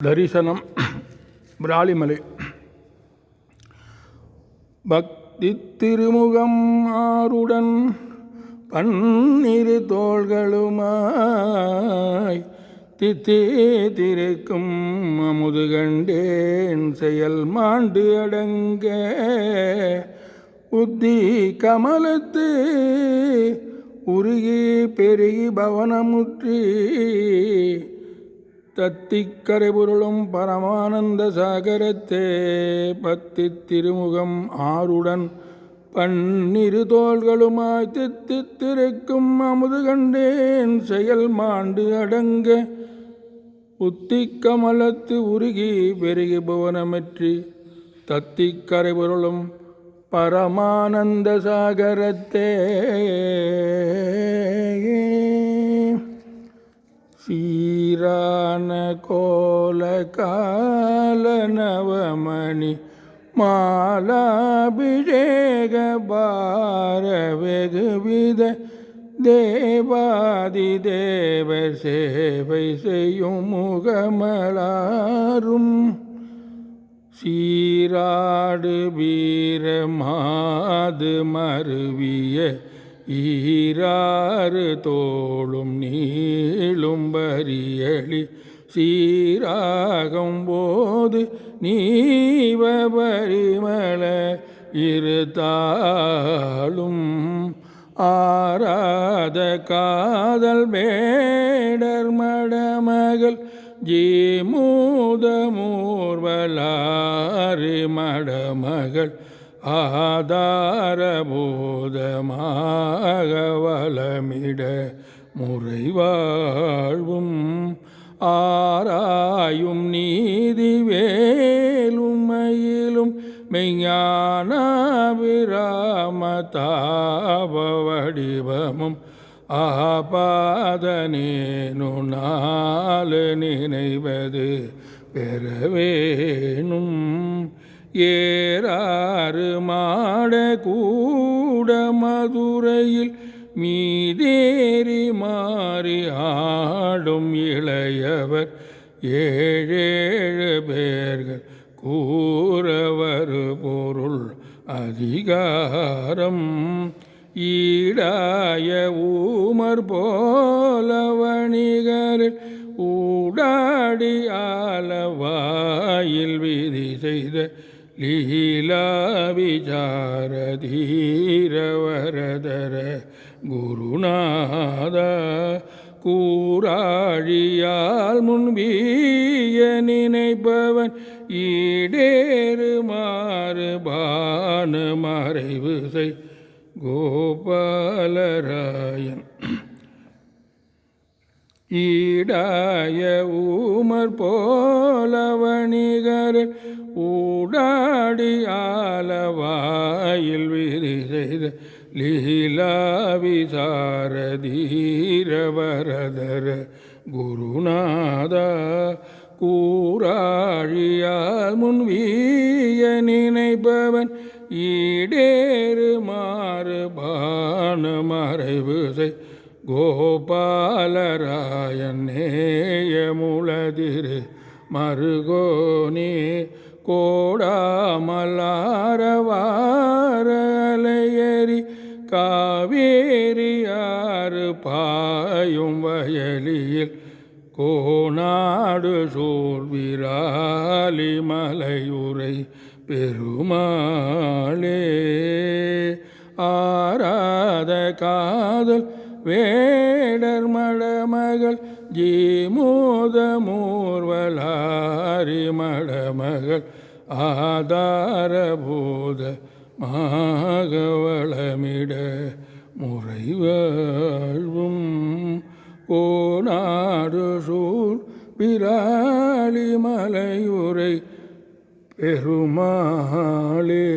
தரிசனம் விராலிமலை. பக்தி திருமுகம் ஆருடன் பன்னிரு தோள்களுமாய் தித்திருக்கும் அமுது கண்டேன் செயல் மாண்டு அடங்க உத்தி கமலத்து உருகி பெருகி பவனமுற்றி தத்திக்கரை பொருளும் பரமானந்த சாகரத்தே பத்தி திருமுகம் ஆருடன் பன்னிரு தோள்களுமாய் தித்திருக்கும் அமுது கண்டேன் செயல் மாண்டு அடங்க உத்தி கமலத்து உருகி பெருகி புவனமற்றி தத்திக்கரை பொருளும் பரமானந்த சாகரத்தே சீரான கோல கால நவமணி மாலாபிஷேக பார வெகுவித தேவாதி தேவ சேவை செய்யும் முகமலாரும் சீராடு வீர மாது மருவிய ஈராறு தோளும் நீளும் பரியளி சீராகும் போது நீவ பரிமள இருத்தாளும் ஆராத காதல் வேடர் மடமகள் ஜீமூத மூர்வலாறு மடமகள் ஆதாரபோதமாக வளமிட முறை வாழ்வும் ஆராயும் நீதி வேலும் மயிலும் மெய்ஞான விராம தாப வடிவமும் ஆபாதனேனு நாலு நினைவது பெறவேணும் ஏறாறு மாட கூட மதுரையில் மீதேறி மாறி ஆடும் இளையவர் ஏழேழு பேர்கள் கூறவரு பொருள் அதிகாரம் ஈடாய ஊமர் போல வணிகரில் ஊடாடி ஆலவாயில் விதி செய்த லீலா விசார தீர வரதர குருநாத கூராழியால் முன்பிய நினைப்பவன் ஈடேறு மாறு பானு மறைவு செய் கோபாலராயன் ஈடாய ஊமர் போல வணிகர் ஊடாடி ஆலவாயில் விதி செய்த லீலா விசார தீர வரதர குருநாத கூராழியால் முன்விய நினைப்பவன் ஈடேறு மாறு பான மறைவு செய் கோபாலராயன் நேயமுளதிரு மருகோனே கோடாமலாரவாரலையறி காவேரியாறு பாயும் வயலியில் கோநாடு சூர்விராலி மலையுரை பெருமாளே ஆராத காதல் வேடர் மடமகள் ஜீமூத மூர்வலாரி மடமகள் ஆதாரபூத மாகவளமிட முறை வாழ்வும் கோநாடு சூழ் பிராலி மலையுரை பெருமாளே.